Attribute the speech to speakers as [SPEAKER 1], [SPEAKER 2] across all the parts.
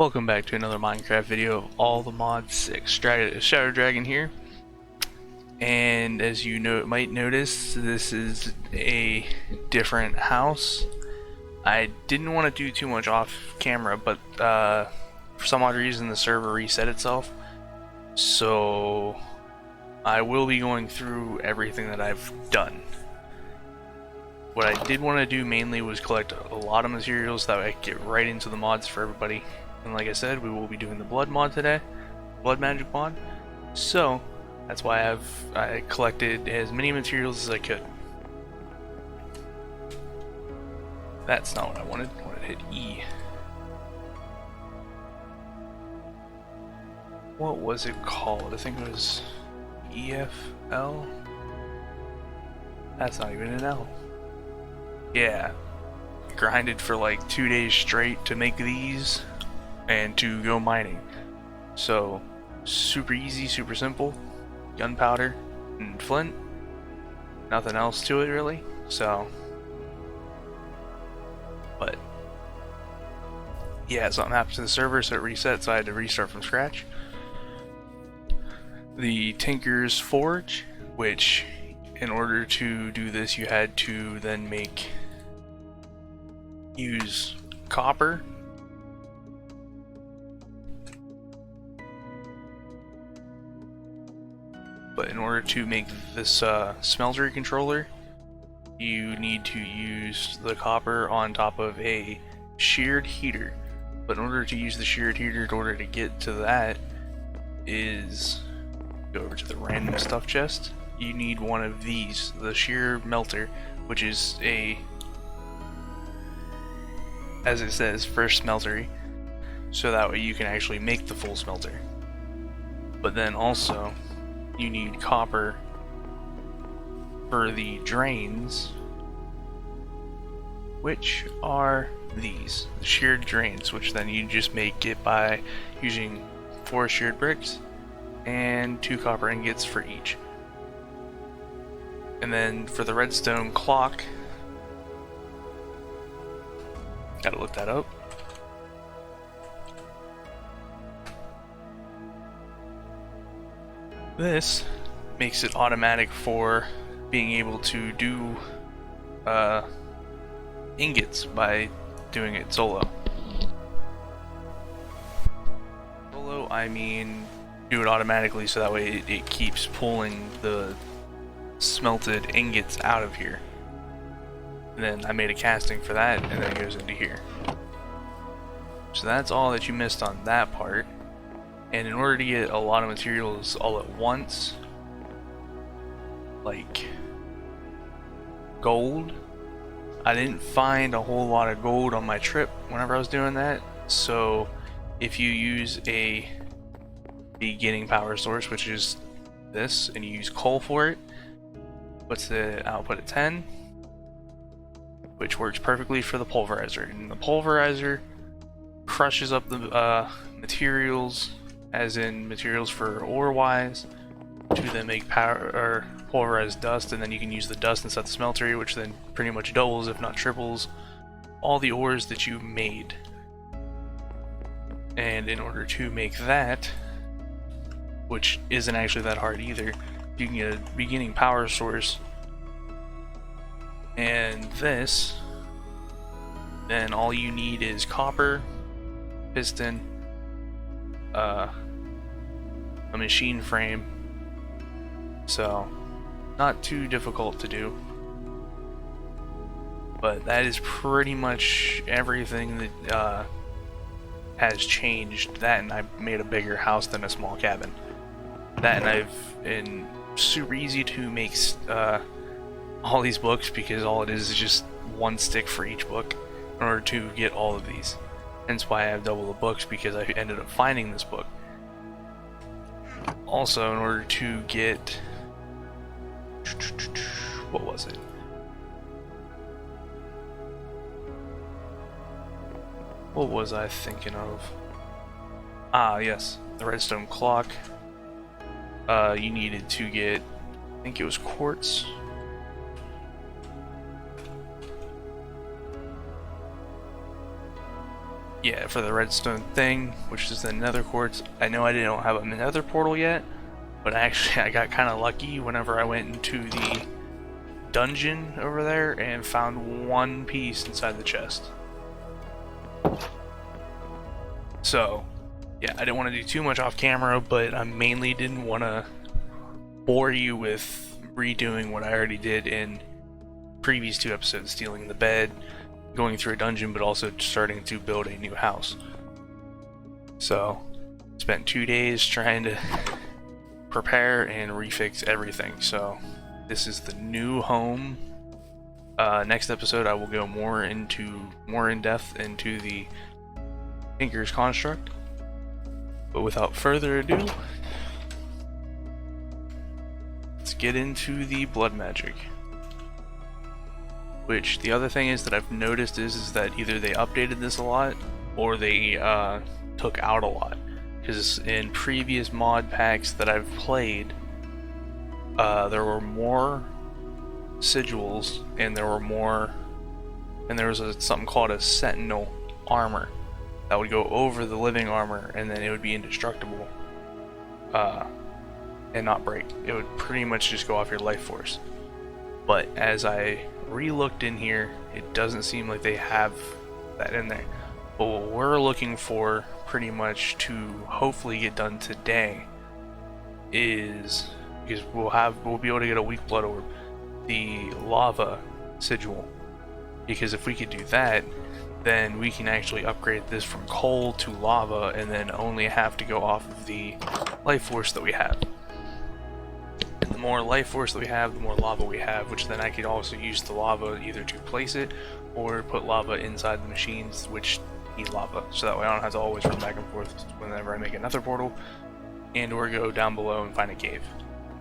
[SPEAKER 1] Welcome back to another Minecraft video of all the mods 6. Shadow Dragon here. And as you might notice, this is a different house. I didn't want to do too much off camera, but for some odd reason the server reset itself. So I will be going through everything that I've done. What I did want to do mainly was collect a lot of materials so that I could get right into the mods for everybody. And like I said, we will be doing the blood mod today, blood magic mod. So that's why I collected as many materials as I could. That's not what I wanted. I wanted to hit E. What was it called? I think it was EFL? That's not even an L. Yeah. Grinded for like 2 days straight to make these and to go mining. So super easy, super simple. Gunpowder and flint. Nothing else to it really. So but yeah, something happened to the server, so it reset, so I had to restart from scratch. The Tinker's Forge, which in order to do this you had to then use copper. But in order to make this smeltery controller, you need to use the copper on top of a sheared heater. But in order to use the sheared heater, in order to get to that, is go over to the random stuff chest. You need one of these, the shear melter, which is a, as it says, first smeltery, so that way you can actually make the full smelter. But then also you need copper for the drains, which are these, the sheared drains, which then you just make it by using 4 sheared bricks and 2 copper ingots for each. And then for the redstone clock, gotta look that up. This makes it automatic for being able to do ingots by doing it solo. Solo, I mean do it automatically, so that way it keeps pulling the smelted ingots out of here. And then I made a casting for that, and then it goes into here. So that's all that you missed on that part. And in order to get a lot of materials all at once, like gold, I didn't find a whole lot of gold on my trip whenever I was doing that. So if you use a beginning power source, which is this, and you use coal for it, puts the output at 10, which works perfectly for the pulverizer. And the pulverizer crushes up the materials, as in materials for ore wise, to then make power or pulverized dust, and then you can use the dust inside the smeltery, which then pretty much doubles, if not triples, all the ores that you made. And in order to make that, which isn't actually that hard either, you can get a beginning power source and this, then all you need is copper, piston, a machine frame, so not too difficult to do. But that is pretty much everything that has changed. That, and I made a bigger house than a small cabin. That, and super easy to make all these books, because all it is just 1 stick for each book in order to get all of these. Hence why I have double the books, because I ended up finding this book. Also, in order to get, what was it? What was I thinking of? Ah, yes, the redstone clock. You needed to get, I think it was quartz. yeah, for the redstone thing, which is the nether quartz. I know I didn't have a nether portal yet, but actually I got kind of lucky whenever I went into the dungeon over there and found one piece inside the chest. So, yeah, I didn't want to do too much off camera, but I mainly didn't want to bore you with redoing what I already did in previous 2 episodes, stealing the bed, going through a dungeon, but also starting to build a new house. So, spent 2 days trying to prepare and refix everything. So, this is the new home. Next episode, I will go more in depth into the Tinker's construct. But without further ado, let's get into the blood magic. Which, the other thing is that I've noticed is that either they updated this a lot or they took out a lot. Because in previous mod packs that I've played, there were more sigils and there was something called a sentinel armor that would go over the living armor, and then it would be indestructible and not break. It would pretty much just go off your life force. But as I re-looked in here, it doesn't seem like they have that in there. But what we're looking for pretty much to hopefully get done today is, because we'll be able to get a weak blood orb, the lava sigil. Because if we could do that, then we can actually upgrade this from coal to lava and then only have to go off of the life force that we have. And the more life force that we have, the more lava we have, which then I could also use the lava either to place it or put lava inside the machines which need lava. So that way I don't have to always run back and forth whenever I make another portal and or go down below and find a cave.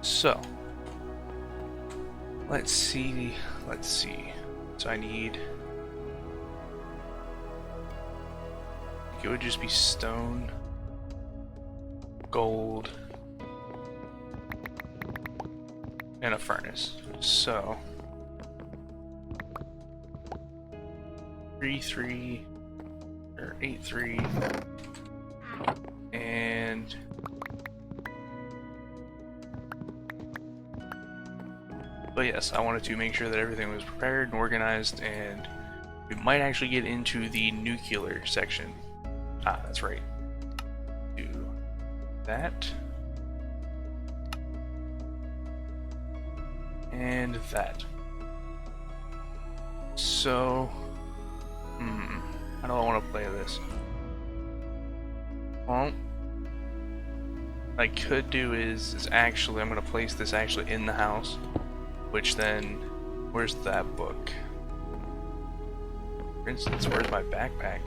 [SPEAKER 1] So, let's see. So I need... it would just be stone, gold, and a furnace. So 3-3 or 8-3, and but yes, I wanted to make sure that everything was prepared and organized, and we might actually get into the nuclear section. Ah, that's right. Do that. And that. So, how do I want to play this? Well, what I could do is actually, I'm going to place this actually in the house, which then, where's that book? For instance, where's my backpack?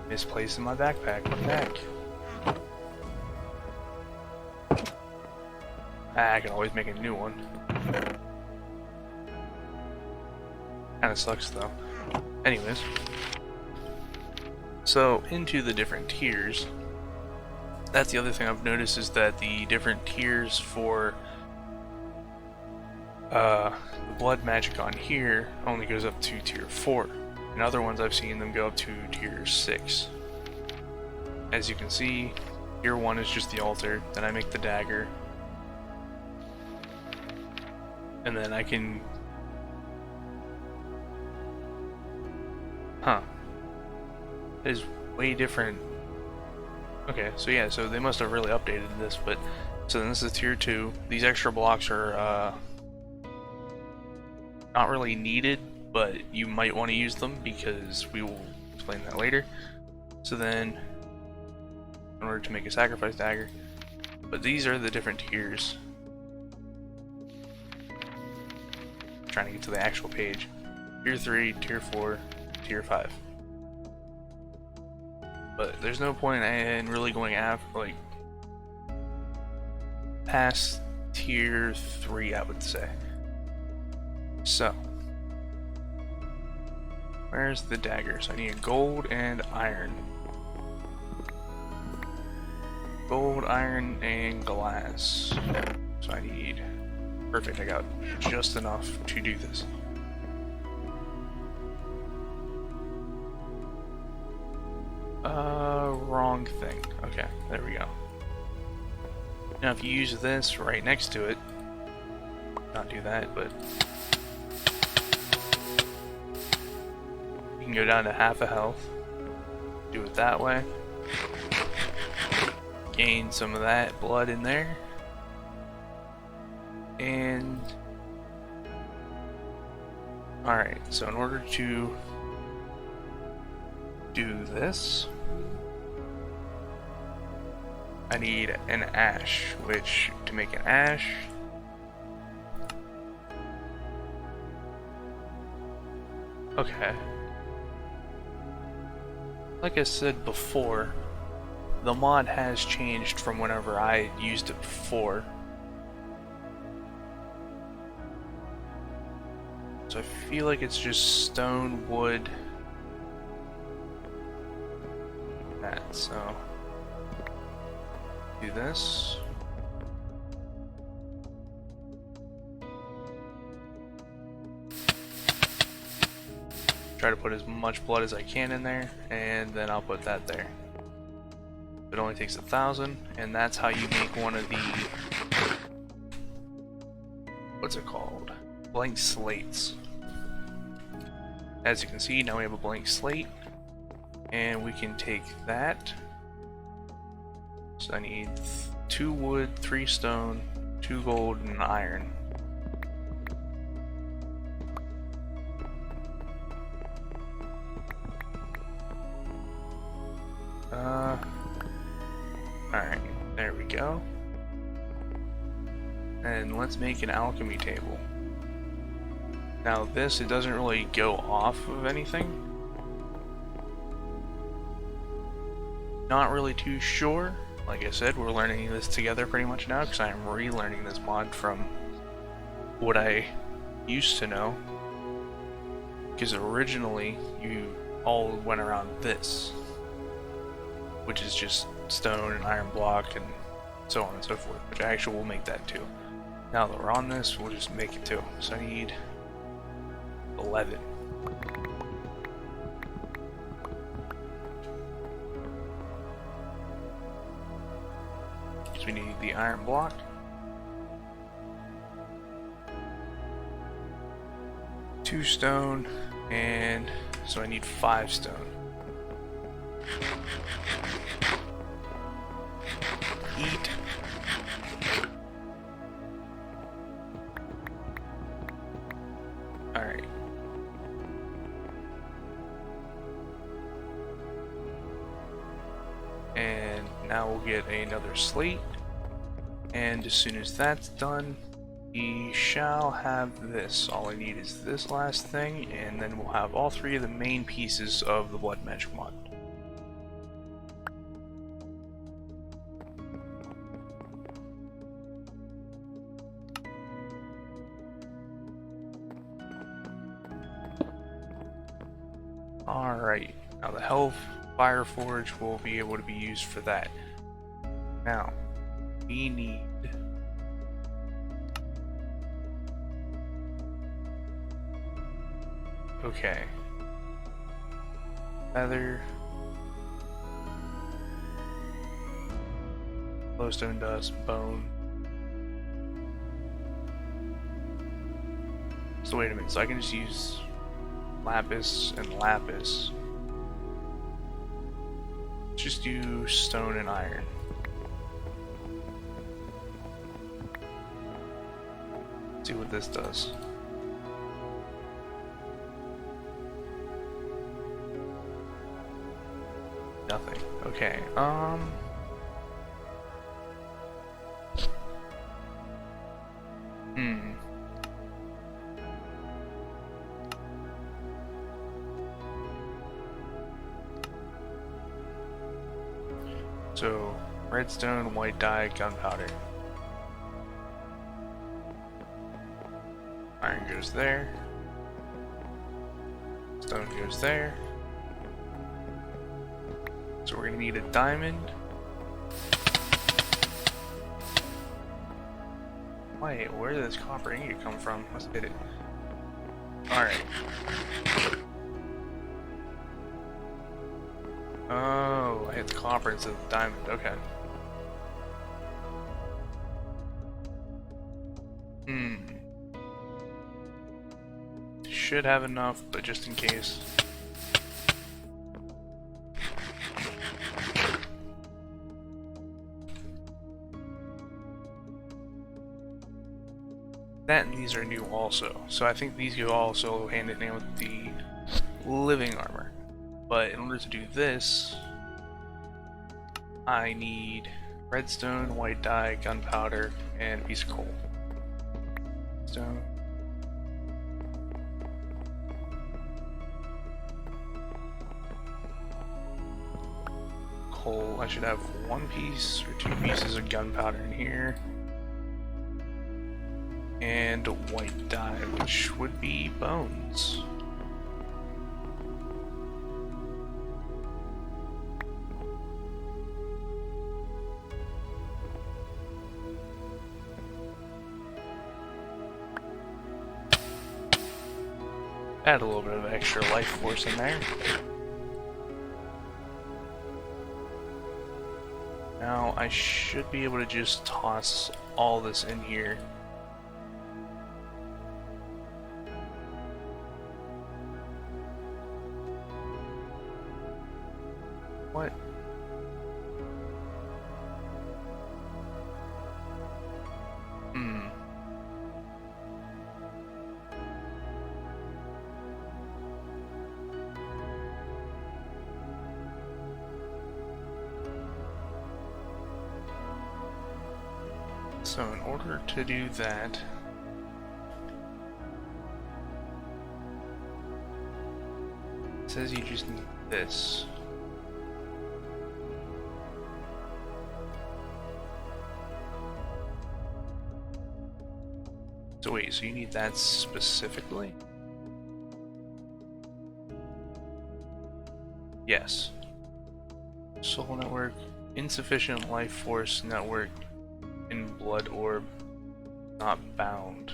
[SPEAKER 1] Misplacing my backpack. What the heck? I can always make a new one. Kinda sucks though. Anyways. So, into the different tiers. That's the other thing I've noticed, is that the different tiers for the blood magic on here only goes up to tier 4. In other ones I've seen them go up to tier 6. As you can see, tier 1 is just the altar, then I make the dagger, and then I can... It is way different. Okay, so yeah, so they must have really updated this, but... So then this is tier 2. These extra blocks are not really needed, but you might want to use them because we will explain that later. So then, in order to make a sacrifice dagger, but these are the different tiers. I'm trying to get to the actual page. Tier 3, tier 4, tier 5. But there's no point in really going after, like, past tier 3, I would say. So, where's the dagger? So I need gold and iron. gold, iron, and glass. So I need... Perfect, I got just enough to do this. Wrong thing. Okay, there we go. Now if you use this right next to it, not do that, but you can go down to half a health. Do it that way. Gain some of that blood in there. And alright, so in order to do this, I need an ash, which to make an ash, okay. Like I said before, the mod has changed from whenever I used it before. So I feel like it's just stone, wood, that, so do this. Try to put as much blood as I can in there, and then I'll put that there. It only takes 1,000, and that's how you make one of the, what's it called? Blank slates. As you can see, now we have a blank slate, and we can take that. So I need 2 wood, 3 stone, 2 gold, and iron. Alright, there we go. And let's make an alchemy table. Now this, it doesn't really go off of anything. Not really too sure. Like I said, we're learning this together pretty much now, because I am relearning this mod from what I used to know. Because originally, you all went around this, which is just stone and iron block and so on and so forth, which I actually will make that too. Now that we're on this, we'll just make it too. So I need 11. So we need the iron block. Two stone, and so I need 5 stone. Eat. Alright. And now we'll get another slate. And as soon as that's done, we shall have this. All I need is this last thing, and then we'll have all 3 of the main pieces of the Blood Magic mod. Alright, now the Hellfire Forge will be able to be used for that. Now, we need okay. Feather, glowstone dust, bone. So wait a minute, so I can just use lapis and lapis. Just do stone and iron. See what this does. Nothing. Okay, So, redstone, white dye, gunpowder. Iron goes there. Stone goes there. So we're gonna need a diamond. Wait, where did this copper ingot come from? Let's hit it. Alright. Oh, I hit the copper instead of the diamond. Okay. Should have enough, but just in case. That and these are new also, so I think these go also hand in hand with the living armor. But in order to do this, I need redstone, white dye, gunpowder, and a piece of coal. Stone. Coal. I should have one piece or two pieces of gunpowder in here. And white dye, which would be bones. Add a little bit of extra life force in there. Now I should be able to just toss all this in here. What? So in order to do that, it says you just need this. So wait, so you need that specifically? Yes. Soul network, insufficient life force network, in blood orb, not bound.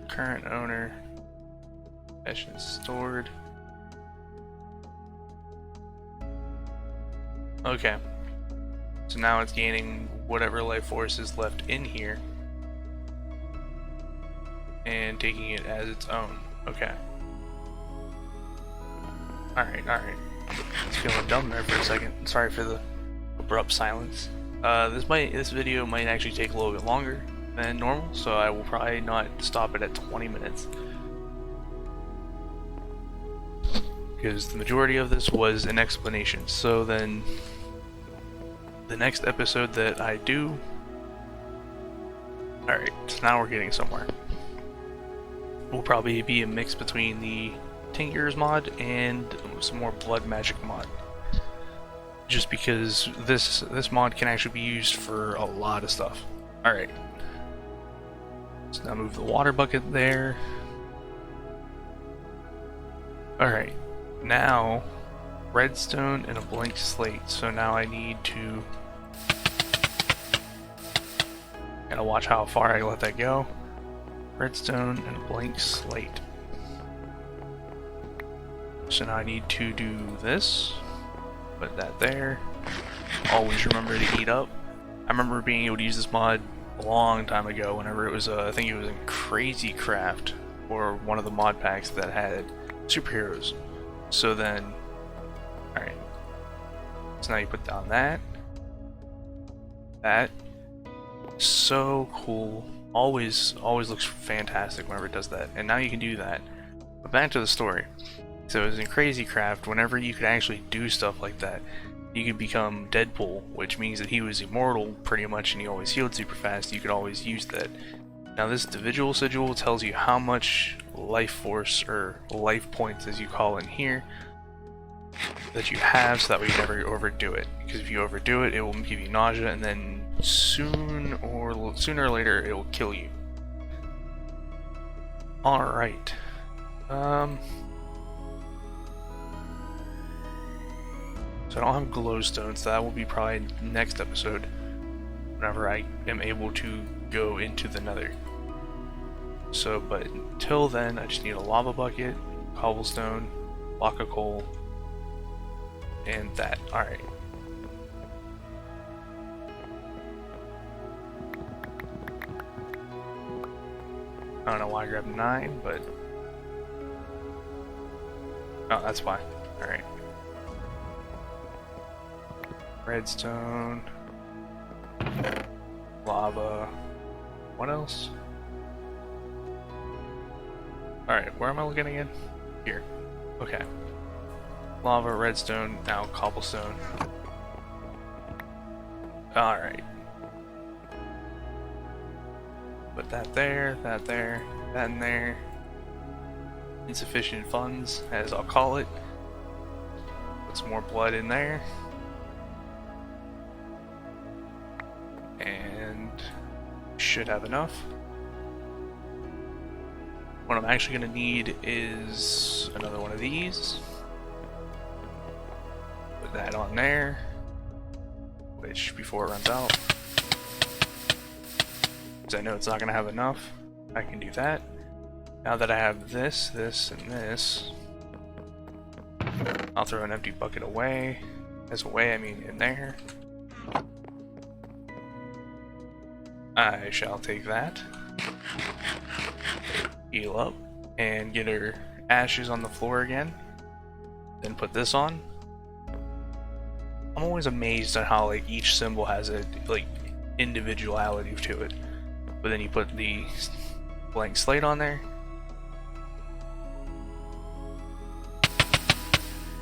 [SPEAKER 1] Current owner, possession stored. Okay. So now it's gaining whatever life force is left in here and taking it as its own. Okay. Alright. I was feeling dumb there for a second. Sorry for the abrupt silence. This video might actually take a little bit longer than normal, so I will probably not stop it at 20 minutes. Because the majority of this was an explanation. So then the next episode that I do... Alright, so now we're getting somewhere. Will probably be a mix between the Tinker's mod and some more blood magic mod. Just because this mod can actually be used for a lot of stuff. Alright. So now move the water bucket there. Alright. Now redstone and a blank slate. So now I need to gotta watch how far I let that go. Redstone and a blank slate. So now I need to do this. Put that there. Always remember to eat up. I remember being able to use this mod a long time ago whenever it was, I think it was in Crazy Craft, or one of the mod packs that had superheroes. So then, alright. So now you put down that. That. So cool. Always looks fantastic whenever it does that. And now you can do that. But back to the story. So it was in Crazy Craft, whenever you could actually do stuff like that, you could become Deadpool, which means that he was immortal pretty much and he always healed super fast. You could always use that. Now this individual sigil tells you how much life force, or life points as you call in here, that you have, so that way you never overdo it. Because if you overdo it, it will give you nausea, and then sooner or later it will kill you. Alright. So I don't have glowstone, so that will be probably next episode, whenever I am able to go into the nether. So, but until then, I just need a lava bucket, cobblestone, block of coal, and that. Alright. I don't know why I grabbed 9, but... oh, that's why. Alright. Redstone. Lava. What else? Alright, where am I looking again? Here. Okay. Lava, redstone, now cobblestone. Alright. Put that there, that in there. Insufficient funds, as I'll call it. Put some more blood in there. And should have enough. What I'm actually going to need is another one of these. Put that on there. Which, before it runs out, because I know it's not going to have enough, I can do that. Now that I have this, this, and this, I'll throw an empty bucket away. As away, I mean in there. I shall take that. Heal up and get her ashes on the floor again. Then put this on. I'm always amazed at how like each symbol has a like individuality to it. But then you put the blank slate on there.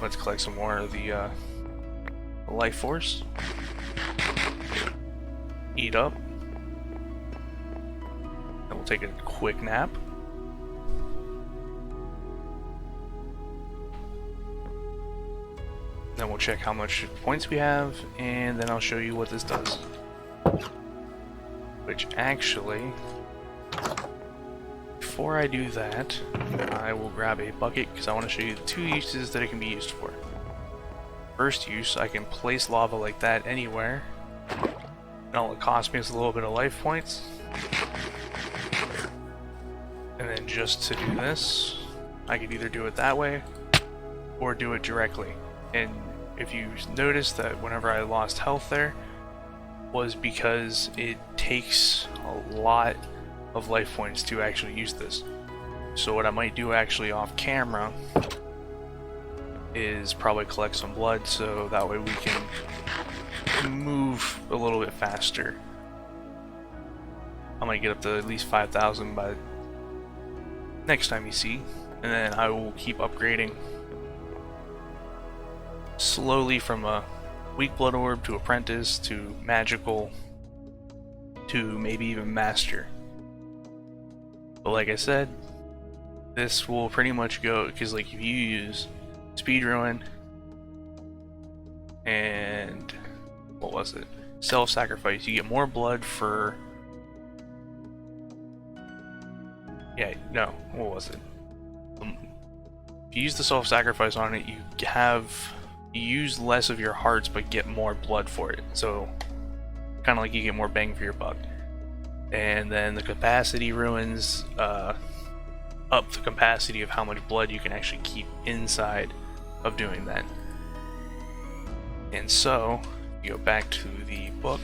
[SPEAKER 1] Let's collect some more of the life force. Eat up. Then we'll take a quick nap. Then we'll check how much points we have, and then I'll show you what this does. Which actually, before I do that, I will grab a bucket because I want to show you the 2 uses that it can be used for. First use, I can place lava like that anywhere, and all it costs me is a little bit of life points. And then just to do this, I could either do it that way, or do it directly. And if you notice that whenever I lost health there, was because it takes a lot of life points to actually use this. So what I might do actually off camera is probably collect some blood so that way we can move a little bit faster. I might get up to at least 5,000 by next time you see, and then I will keep upgrading slowly from a weak blood orb to apprentice to magical to maybe even master. But like I said, this will pretty much go, because like if you use speed ruin and what was it, self-sacrifice, you get more blood for what was it, if you use the self-sacrifice on it, you use less of your hearts but get more blood for it, so kind of like you get more bang for your buck. And then the capacity ruins up the capacity of how much blood you can actually keep inside of doing that. And so you go back to the book.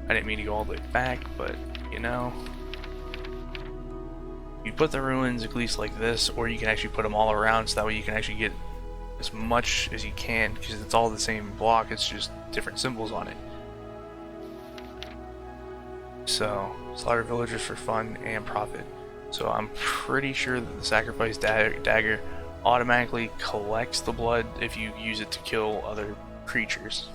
[SPEAKER 1] I didn't mean to go all the way back, but you know, you put the ruins at least like this, or you can actually put them all around so that way you can actually get as much as you can, because it's all the same block, it's just different symbols on it. So, slaughter villagers for fun and profit. So I'm pretty sure that the sacrifice dagger automatically collects the blood if you use it to kill other creatures.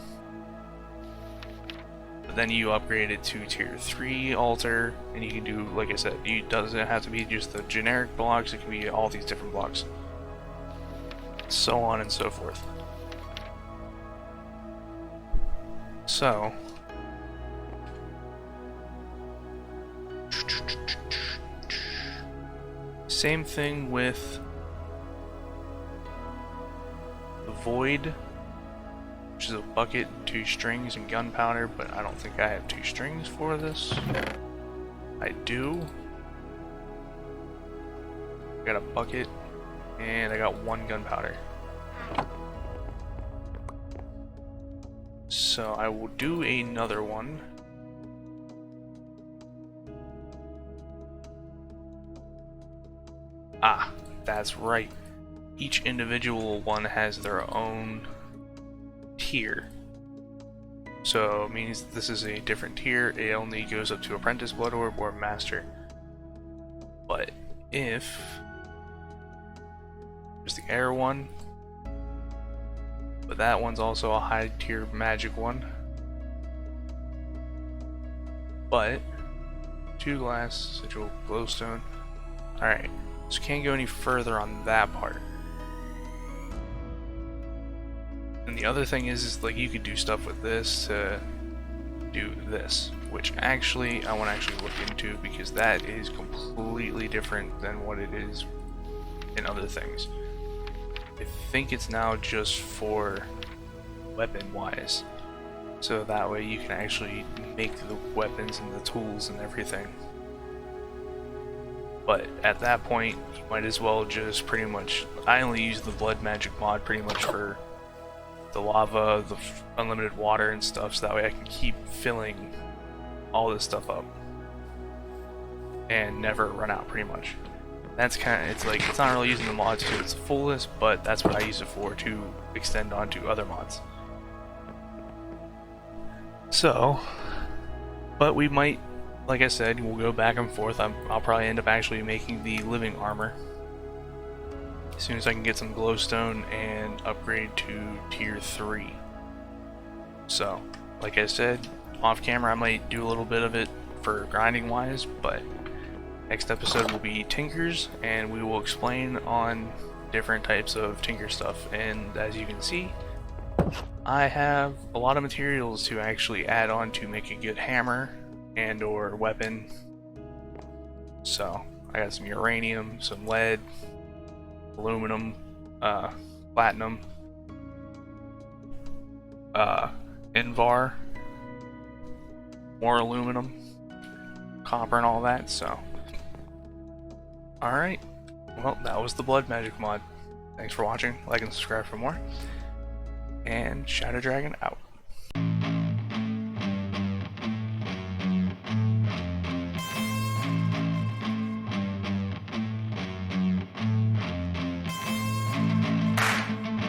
[SPEAKER 1] But then you upgrade it to tier 3 altar, and you can do, like I said, it doesn't have to be just the generic blocks, it can be all these different blocks. So on and so forth. So, same thing with the Void, which is a bucket, 2 strings, and gunpowder, but I don't think I have 2 strings for this. I do. I got a bucket, and I got 1 gunpowder. So I will do another one. Ah, that's right. Each individual one has their own tier. So it means this is a different tier. It only goes up to Apprentice, Blood Orb, or Master. But if there's the Air one, but that one's also a high tier magic one. But 2 glass, sigil, glowstone. Alright, so can't go any further on that part. And the other thing is like you could do stuff with this to do this, which actually I want to actually look into because that is completely different than what it is in other things. I think it's now just for weapon wise, so that way you can actually make the weapons and the tools and everything. But at that point you might as well just pretty much, I only use the blood magic mod pretty much for the lava, the unlimited water and stuff, so that way I can keep filling all this stuff up and never run out pretty much. That's kind of, it's like, it's not really using the mods to its fullest, but that's what I use it for, to extend onto other mods. So, but we might, like I said, we'll go back and forth. I'll probably end up actually making the living armor as soon as I can get some glowstone and upgrade to tier 3. So, like I said, off camera I might do a little bit of it for grinding wise, but next episode will be Tinkers, and we will explain on different types of Tinker stuff. And as you can see, I have a lot of materials to actually add on to make a good hammer and or weapon. So I got some uranium, some lead, aluminum, platinum, Invar, more aluminum, copper, and all that. So alright, well, that was the blood magic mod. Thanks for watching, like and subscribe for more, and Shadow Dragon out.